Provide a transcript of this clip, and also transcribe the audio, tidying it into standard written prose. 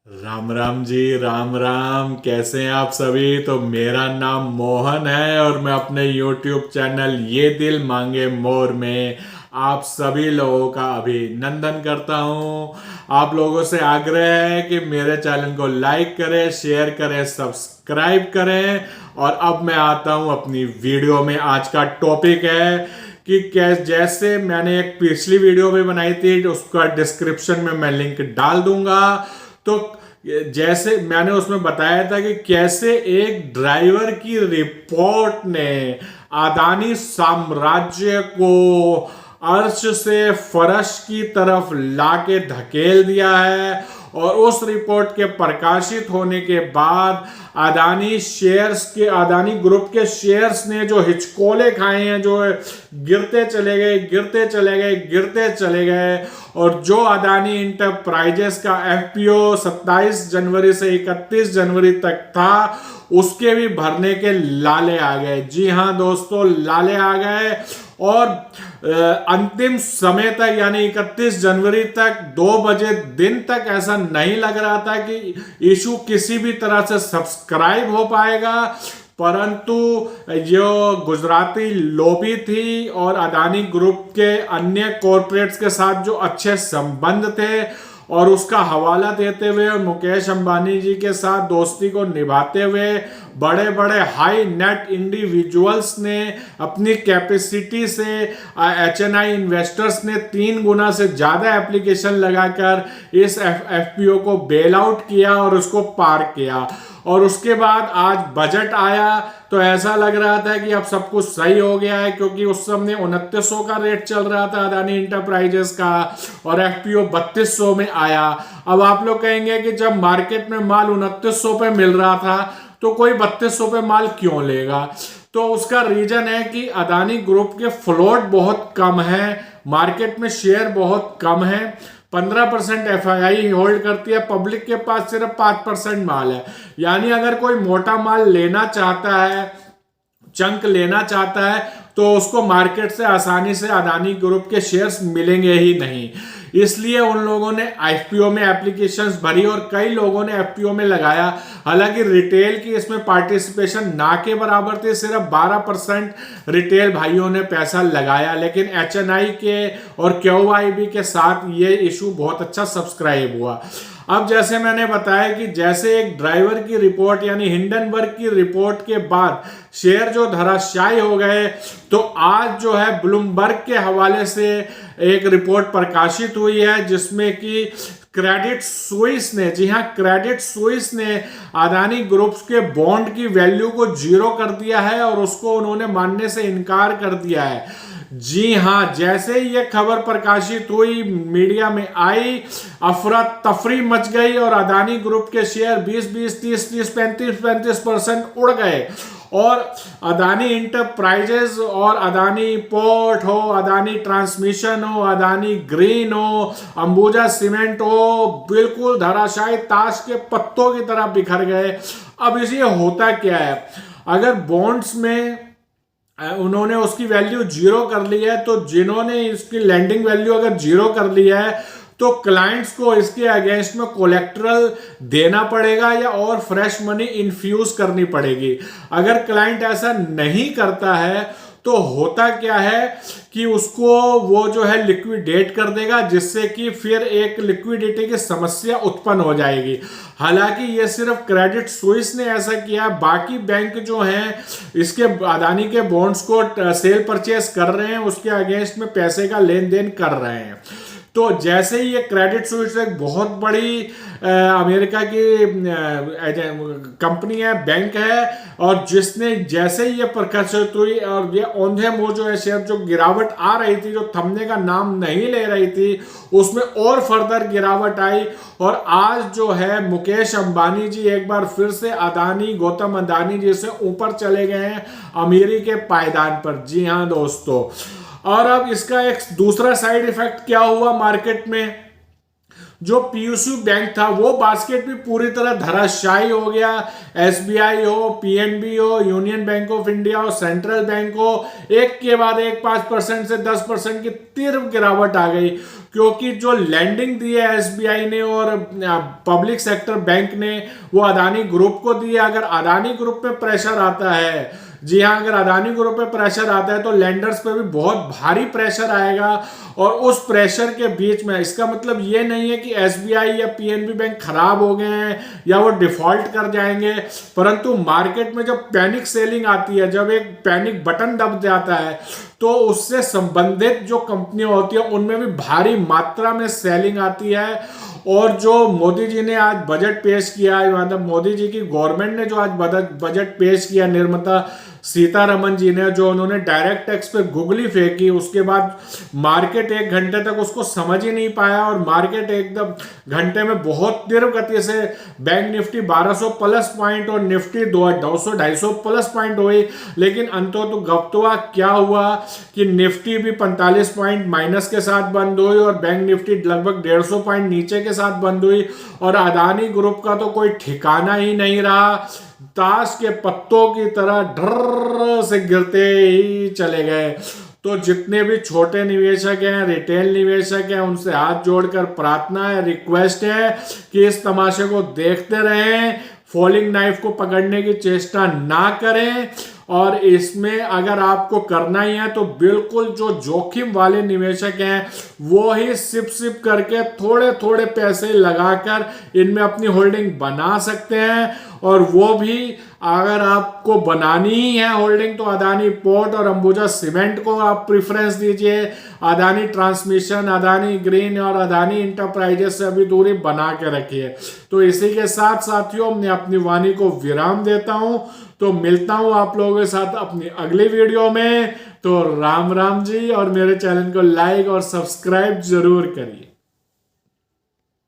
राम राम जी, राम राम। कैसे हैं आप सभी? तो मेरा नाम मोहन है और मैं अपने YouTube चैनल ये दिल मांगे मोर में आप सभी लोगों का अभिनंदन करता हूँ। आप लोगों से आग्रह है कि मेरे चैनल को लाइक करें, शेयर करें, सब्सक्राइब करें। और अब मैं आता हूँ अपनी वीडियो में। आज का टॉपिक है कि जैसे मैंने एक पिछली वीडियो भी बनाई थी, उसका डिस्क्रिप्शन में मैं लिंक डाल दूंगा। तो जैसे मैंने उसमें बताया था कि कैसे एक ड्राइवर की रिपोर्ट ने अदानी साम्राज्य को अर्श से फर्श की तरफ लाके धकेल दिया है। और उस रिपोर्ट के प्रकाशित होने के बाद अदानी ग्रुप के शेयर्स ने जो हिचकोले खाए हैं, जो गिरते चले गए, गिरते चले गए, गिरते चले गए। और जो अदानी इंटरप्राइजेस का एफपीओ 27 जनवरी से 31 जनवरी तक था, उसके भी भरने के लाले आ गए। जी हां दोस्तों, लाले आ गए। और अंतिम समय तक यानी 31 जनवरी तक 2 बजे दिन तक ऐसा नहीं लग रहा था कि इशू किसी भी तरह से सब्सक्राइब हो पाएगा। परंतु जो गुजराती लॉबी थी और अदानी ग्रुप के अन्य कॉरपोरेट्स के साथ जो अच्छे संबंध थे, और उसका हवाला देते हुए मुकेश अंबानी जी के साथ दोस्ती को निभाते हुए बड़े बड़े हाई नेट इंडिविजुअल्स ने अपनी कैपेसिटी से एचएनआई इन्वेस्टर्स ने 3 गुना से ज्यादा एप्लीकेशन लगाकर इस एफपीओ को बेल आउट किया और उसको पार किया। और उसके बाद आज बजट आया तो ऐसा लग रहा था कि अब सब कुछ सही हो गया है, क्योंकि उस समय 2900 का रेट चल रहा था अदानी इंटरप्राइजेस का और एफपीओ 3200 में आया। अब आप लोग कहेंगे कि जब मार्केट में माल 2900 पे मिल रहा था तो कोई 3200 पे माल क्यों लेगा? तो उसका रीजन है कि अदानी ग्रुप के फ्लोट बहुत कम है, मार्केट में शेयर बहुत कम है। 15% एफआईआई होल्ड करती है, पब्लिक के पास सिर्फ 5% माल है। यानी अगर कोई मोटा माल लेना चाहता है, चंक लेना चाहता है, तो उसको मार्केट से आसानी से अदानी ग्रुप के शेयर्स मिलेंगे ही नहीं। इसलिए उन लोगों ने एफपीओ में एप्लीकेशंस भरी और कई लोगों ने एफपीओ में लगाया। हालांकि रिटेल की इसमें पार्टिसिपेशन ना के बराबर थी, सिर्फ 12% रिटेल भाइयों ने पैसा लगाया। लेकिन एचएनआई के और क्यूआईबी के साथ ये इशू बहुत अच्छा सब्सक्राइब हुआ। अब जैसे मैंने बताया कि जैसे एक ड्राइवर की रिपोर्ट यानी हिंडनबर्ग की रिपोर्ट के बाद शेयर जो धराशायी हो गए, तो आज जो है ब्लूमबर्ग के हवाले से एक रिपोर्ट प्रकाशित हुई है जिसमें कि क्रेडिट स्विस ने, जी हां, क्रेडिट स्विस ने अदानी ग्रुप्स के बॉन्ड की वैल्यू को 0 कर दिया है और उसको उन्होंने मानने से इनकार कर दिया है। जी हां, जैसे ही ये खबर प्रकाशित हुई, मीडिया में आई, अफरा तफरी मच गई और अदानी ग्रुप के शेयर 20-20, 30-30, 35-35% उड़ गए। और अदानी इंटरप्राइजेस और अदानी पोर्ट हो, अदानी ट्रांसमिशन हो, अदानी ग्रीन हो, अंबुजा सीमेंट हो, बिल्कुल धराशायी ताश के पत्तों की तरह बिखर गए। अब इसे होता क्या है, अगर बॉन्ड्स में उन्होंने उसकी वैल्यू 0 कर ली है, तो जिन्होंने इसकी लैंडिंग वैल्यू अगर 0 कर ली है, तो क्लाइंट्स को इसके अगेंस्ट में कोलेक्ट्रल देना पड़ेगा या और फ्रेश मनी इन्फ्यूज करनी पड़ेगी। अगर क्लाइंट ऐसा नहीं करता है तो होता क्या है कि उसको वो जो है लिक्विडेट कर देगा, जिससे कि फिर एक लिक्विडिटी की समस्या उत्पन्न हो जाएगी। हालांकि ये सिर्फ क्रेडिट स्विस ने ऐसा किया, बाकी बैंक जो हैं इसके अदानी के बॉन्ड्स को सेल परचेस कर रहे हैं, उसके अगेंस्ट में पैसे का लेन देन कर रहे हैं। तो जैसे ही ये क्रेडिट स्विस एक बहुत बड़ी अमेरिका की कंपनी है, बैंक है, और जिसने जैसे ही ये प्रकाशित हुई और ये औंधे मुंह जो है शेयर जो गिरावट आ रही थी, जो थमने का नाम नहीं ले रही थी, उसमें और फर्दर गिरावट आई। और आज जो है मुकेश अंबानी जी एक बार फिर से गौतम अदानी जी से ऊपर चले गए हैं अमीरी के पायदान पर। जी हाँ दोस्तों, और अब इसका एक दूसरा साइड इफेक्ट क्या हुआ मार्केट में, जो पीयूसी बैंक था वो बास्केट भी पूरी तरह धराशायी हो गया। एसबीआई हो, पीएनबी हो, यूनियन बैंक ऑफ इंडिया हो, सेंट्रल बैंक हो, एक के बाद एक 5% से 10% की तीव्र गिरावट आ गई। क्योंकि जो लैंडिंग दी है एसबीआई ने और पब्लिक सेक्टर बैंक ने वो अदानी ग्रुप को दी है। अगर अदानी ग्रुप पे प्रेशर आता है, जी हाँ, अगर अदानी ग्रुप पे प्रेशर आता है तो लेंडर्स पे भी बहुत भारी प्रेशर आएगा। और उस प्रेशर के बीच में इसका मतलब ये नहीं है कि एसबीआई या पीएनबी बैंक खराब हो गए हैं या वो डिफॉल्ट कर जाएंगे, परंतु मार्केट में जब पैनिक सेलिंग आती है, जब एक पैनिक बटन दब जाता है, तो उससे संबंधित जो कंपनियां होती है उनमें भी भारी मात्रा में सेलिंग आती है। और जो मोदी जी ने आज बजट पेश किया, मतलब मोदी जी की गवर्नमेंट ने जो आज बजट पेश किया, निर्मला सीतारमन जी ने, जो उन्होंने डायरेक्ट टैक्स पे गुगली फेंकी, उसके बाद मार्केट एक घंटे तक उसको समझ ही नहीं पाया और मार्केट एकदम घंटे में बहुत तीव्र गति से बैंक निफ्टी 1200 प्लस पॉइंट और निफ्टी 200-250 प्लस पॉइंट हुई। लेकिन अंततः क्या हुआ कि निफ्टी भी 45 पॉइंट माइनस के साथ बंद हुई और बैंक निफ्टी लगभग 150 पॉइंट नीचे के साथ बंद हुई। और अदानी ग्रुप का तो कोई ठिकाना ही नहीं रहा, ताश के पत्तों की तरह ढर्र से गिरते ही चले गए। तो जितने भी छोटे निवेशक हैं, रिटेल निवेशक हैं, उनसे हाथ जोड़कर प्रार्थना है, रिक्वेस्ट है कि इस तमाशे को देखते रहें, फॉलिंग नाइफ को पकड़ने की चेष्टा ना करें। और इसमें अगर आपको करना ही है तो बिल्कुल जो जोखिम वाले निवेशक हैं वो ही सिप सिप करके थोड़े थोड़े पैसे लगाकर इनमें अपनी होल्डिंग बना सकते हैं। और वो भी अगर आपको बनानी ही है होल्डिंग तो अदानी पोर्ट और अंबुजा सीमेंट को आप प्रेफरेंस दीजिए। अदानी ट्रांसमिशन, अदानी ग्रीन और अदानी इंटरप्राइजेस से अभी दूरी बना के रखिए। तो इसी के साथ साथियों मैं अपनी वाणी को विराम देता हूं। तो मिलता हूं आप लोगों के साथ अपनी अगली वीडियो में। तो राम राम जी, और मेरे चैनल को लाइक और सब्सक्राइब जरूर करिए।